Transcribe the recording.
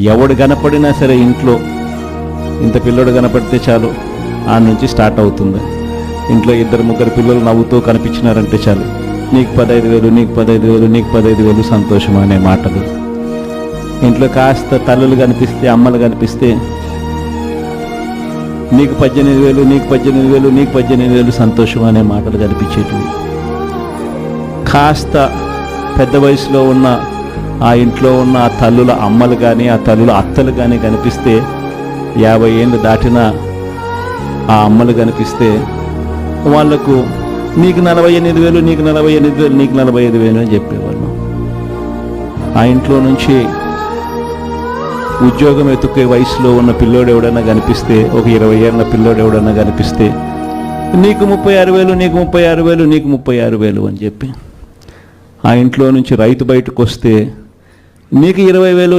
ఎవడు కనపడినా సరే ఇంట్లో ఇంత పిల్లడు కనపడితే చాలు ఆ నుంచి స్టార్ట్ అవుతుంది. ఇంట్లో 2-3 పిల్లలు నవ్వుతూ కనిపించినారంటే చాలు, నీకు 15,000, నీకు 15,000, నీకు 15,000 సంతోషం అనే మాటలు. ఇంట్లో కాస్త తల్లులు కనిపిస్తే, అమ్మలు కనిపిస్తే నీకు 18,000, నీకు 18,000, నీకు 18,000 సంతోషం అనే మాటలు కనిపించేటివి. కాస్త పెద్ద వయసులో ఉన్న ఆ ఇంట్లో ఉన్న ఆ తల్లుల అమ్మలు కానీ, ఆ తల్లుల అత్తలు కానీ కనిపిస్తే, 50 ఏళ్ళు దాటిన ఆ అమ్మలు కనిపిస్తే వాళ్లకు నీకు 48,000, నీకు 48,000, నీకు 45,000 అని చెప్పేవాళ్ళం. ఆ ఇంట్లో నుంచి ఉద్యోగం ఎత్తుకే వయసులో ఉన్న పిల్లోడు ఎవడన్నా కనిపిస్తే, ఒక 20 ఏళ్ళ పిల్లోడు ఎవడన్నా కనిపిస్తే, నీకు 36,000, నీకు 36,000, నీకు 36,000 అని చెప్పి. ఆ ఇంట్లో నుంచి రైతు బయటకు వస్తే నీకు 20,000